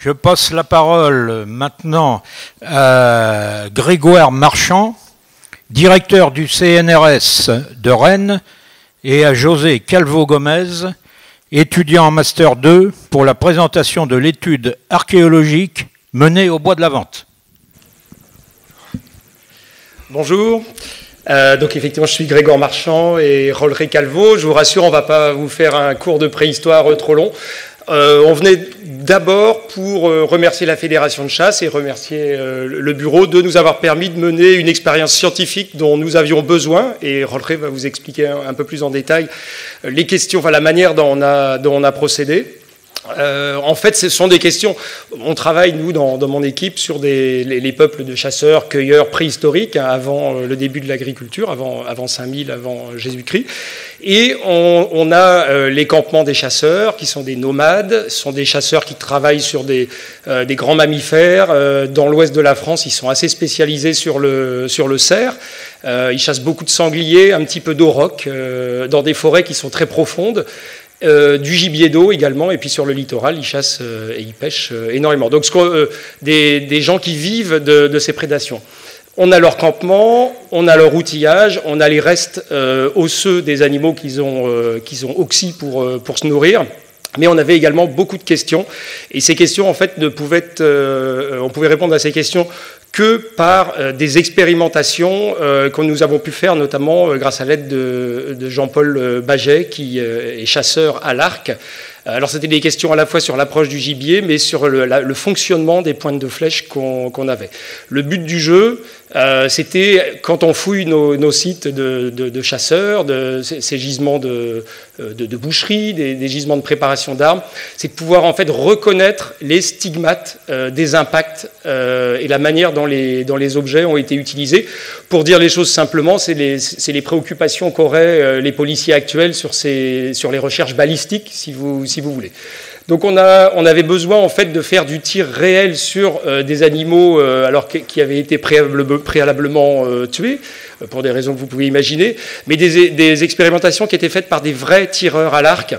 Je passe la parole maintenant à Grégoire Marchand, directeur du CNRS de Rennes, et à José Calvo-Gomez, étudiant en Master 2, pour la présentation de l'étude archéologique menée au Bois de la Vente. Bonjour. Donc effectivement, je suis Grégoire Marchand et Rolleré Calvo. Je vous rassure, on ne va pas vous faire un cours de préhistoire trop long. On venait d'abord pour remercier la Fédération de chasse et remercier le bureau de nous avoir permis de mener une expérience scientifique dont nous avions besoin. Et Rolleré va vous expliquer un peu plus en détail les questions, enfin la manière dont on a procédé. En fait, ce sont des questions. On travaille, nous, dans mon équipe, sur les peuples de chasseurs, cueilleurs préhistoriques, hein, avant le début de l'agriculture, avant 5000, avant Jésus-Christ. Et on a les campements des chasseurs, qui sont des nomades. Ce sont des chasseurs qui travaillent sur des grands mammifères. Dans l'ouest de la France, ils sont assez spécialisés sur le cerf. Ils chassent beaucoup de sangliers, un petit peu d'auroch, dans des forêts qui sont très profondes. Du gibier d'eau également, et puis sur le littoral, ils chassent et ils pêchent énormément. Donc des gens qui vivent de ces prédations. On a leur campement, on a leur outillage, on a les restes osseux des animaux qu'ils ont oxy pour se nourrir. Mais on avait également beaucoup de questions, et ces questions, en fait, on pouvait répondre à ces questions que par des expérimentations que nous avons pu faire, notamment grâce à l'aide de Jean-Paul Baget, qui est chasseur à l'arc. Alors c'était des questions à la fois sur l'approche du gibier, mais sur le fonctionnement des pointes de flèches qu'on avait. Le but du jeu, c'était, quand on fouille nos sites de chasseurs, ces gisements de boucherie, des gisements de préparation d'armes, c'est de pouvoir en fait reconnaître les stigmates des impacts et la manière dont les objets ont été utilisés. Pour dire les choses simplement, c'est les préoccupations qu'auraient les policiers actuels sur les recherches balistiques, si vous voulez. Donc on avait besoin en fait de faire du tir réel sur des animaux qui avaient été préalablement tués, pour des raisons que vous pouvez imaginer, mais des expérimentations qui étaient faites par des vrais tireurs à l'arc,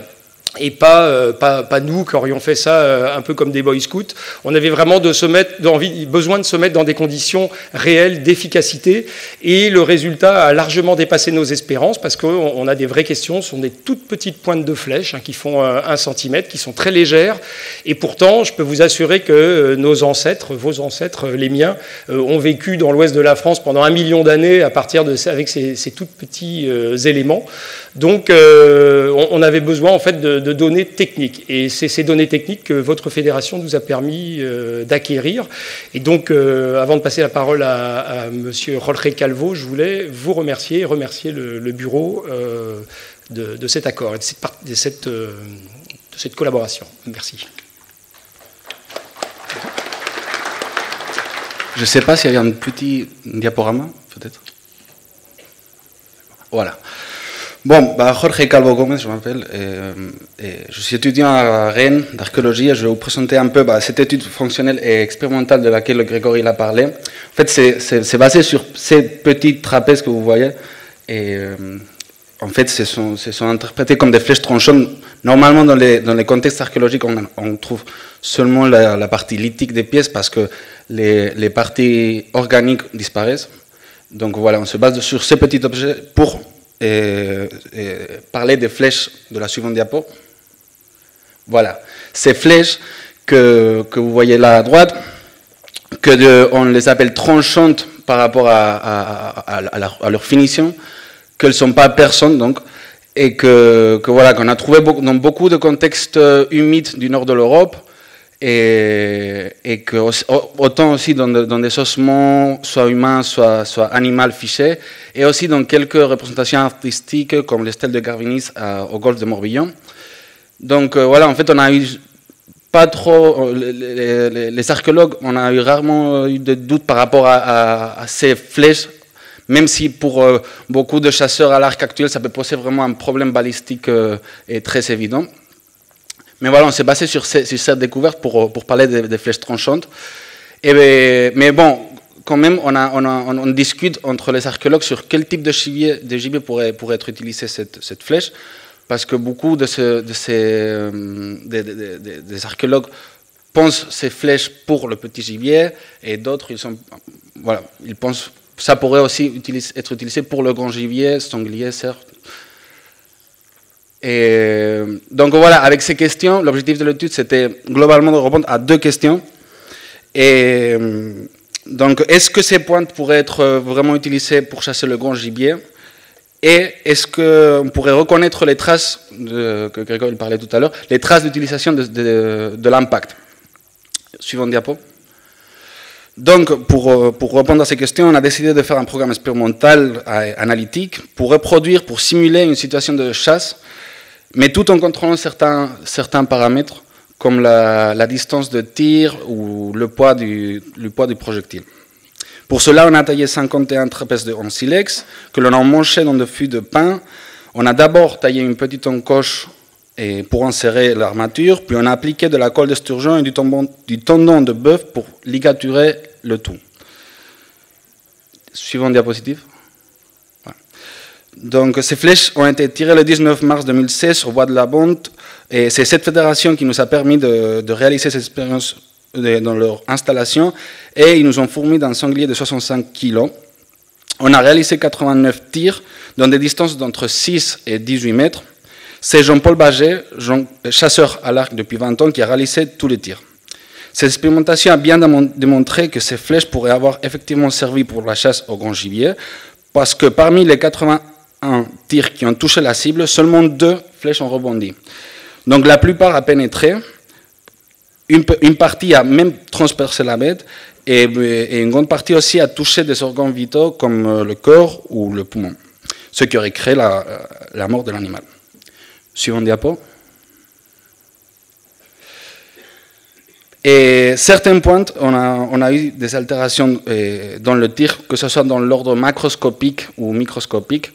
et pas nous qui aurions fait ça un peu comme des boy scouts. On avait vraiment besoin de se mettre dans des conditions réelles d'efficacité, et le résultat a largement dépassé nos espérances, parce qu'on a des vraies questions. Ce sont des toutes petites pointes de flèches qui font 1 cm, qui sont très légères, et pourtant je peux vous assurer que vos ancêtres, les miens, ont vécu dans l'ouest de la France pendant 1 million d'années avec ces tout petits éléments. Donc on avait besoin en fait de données techniques, et c'est ces données techniques que votre fédération nous a permis d'acquérir. Et donc avant de passer la parole à monsieur Rolleré Calvo, je voulais vous remercier et remercier le bureau de cet accord et de cette collaboration. Merci. Je ne sais pas s'il y a un petit diaporama, peut-être. Voilà. Bon, Jorge Calvo Gomez, je m'appelle, je suis étudiant à Rennes d'archéologie, et je vais vous présenter un peu cette étude fonctionnelle et expérimentale de laquelle Grégory a parlé. En fait, c'est basé sur ces petites trapèzes que vous voyez, et en fait, ce sont interprétés comme des flèches tranchantes. Normalement, dans les contextes archéologiques, on trouve seulement la partie lithique des pièces, parce que les parties organiques disparaissent. Donc voilà, on se base sur ces petits objets pour parler des flèches de la suivante diapo. Voilà, ces flèches que vous voyez là à droite, on les appelle tranchantes par rapport à leur finition, qu'elles ne sont pas perçantes donc, et voilà, qu'on a trouvé dans beaucoup de contextes humides du nord de l'Europe, et que autant aussi dans des ossements, soit humains, soit animaux fichés, et aussi dans quelques représentations artistiques comme les stèles de Garvinis au golfe de Morbihan. Donc voilà, en fait, on a eu pas trop, les archéologues, on a eu rarement eu de doutes par rapport à ces flèches, même si pour beaucoup de chasseurs à l'arc actuel, ça peut poser vraiment un problème balistique et très évident. Mais voilà, on s'est basé sur cette découverte pour parler des flèches tranchantes. Mais bon, quand même, on discute entre les archéologues sur quel type de gibier pourrait être utilisé cette flèche, parce que beaucoup des archéologues pensent ces flèches pour le petit gibier, et d'autres, ils pensent que ça pourrait aussi être utilisé pour le grand gibier, sanglier, cerf. Et donc voilà, avec ces questions, l'objectif de l'étude, c'était globalement de répondre à 2 questions. Et donc, est-ce que ces pointes pourraient être vraiment utilisées pour chasser le grand gibier? Et est-ce qu'on pourrait reconnaître les traces, que Grégoire parlait tout à l'heure, les traces d'utilisation de l'impact? Suivant diapo. Donc, pour répondre à ces questions, on a décidé de faire un programme expérimental analytique pour reproduire, pour simuler une situation de chasse, mais tout en contrôlant certains paramètres, comme la distance de tir ou le poids du projectile. Pour cela, on a taillé 51 trapèzes en silex, que l'on a emmanché dans des fûts de pin. On a d'abord taillé une petite encoche pour insérer l'armature, puis on a appliqué de la colle d'esturgeon et du tendon de bœuf pour ligaturer le tout. Suivant diapositive. Donc, ces flèches ont été tirées le 19 mars 2016 au bois de la Bonte, et c'est cette fédération qui nous a permis de réaliser cette expérience dans leur installation, et ils nous ont fourni d'un sanglier de 65 kg. On a réalisé 89 tirs dans des distances d'entre 6 et 18 mètres. C'est Jean-Paul Baget, chasseur à l'arc depuis 20 ans, qui a réalisé tous les tirs. Cette expérimentation a bien démontré que ces flèches pourraient avoir effectivement servi pour la chasse au grand gibier, parce que parmi les 81 tirs qui ont touché la cible, seulement 2 flèches ont rebondi. Donc la plupart a pénétré, une partie a même transpercé la bête, et une grande partie aussi a touché des organes vitaux comme le corps ou le poumon, ce qui aurait créé la mort de l'animal. Suivant diapo. Et certaines pointes, on a eu des altérations dans le tir, que ce soit dans l'ordre macroscopique ou microscopique.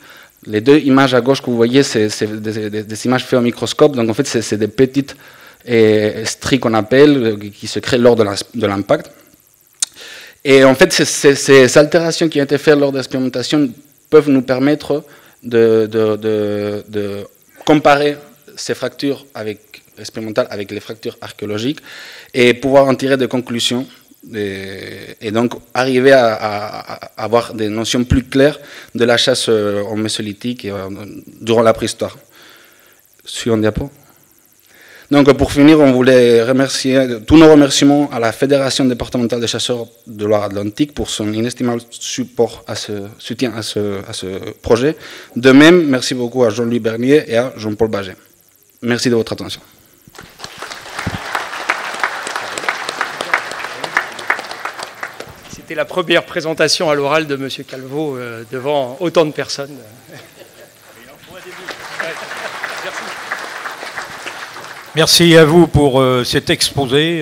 Les 2 images à gauche que vous voyez, c'est des images faites au microscope. Donc en fait, c'est des petites stries qu'on appelle, qui se créent lors de l'impact. Et en fait, ces altérations qui ont été faites lors de l'expérimentation peuvent nous permettre de comparer ces fractures expérimentales avec les fractures archéologiques et pouvoir en tirer des conclusions et donc arriver à avoir des notions plus claires de la chasse en mésolithique et durant la préhistoire. Suivant diapo. Donc pour finir, on voulait remercier tous nos remerciements à la Fédération départementale des chasseurs de Loire-Atlantique pour son inestimable soutien à ce projet. De même, merci beaucoup à Jean-Louis Bernier et à Jean-Paul Baget. Merci de votre attention. C'était la première présentation à l'oral de M. Calvo devant autant de personnes. Merci à vous pour cet exposé.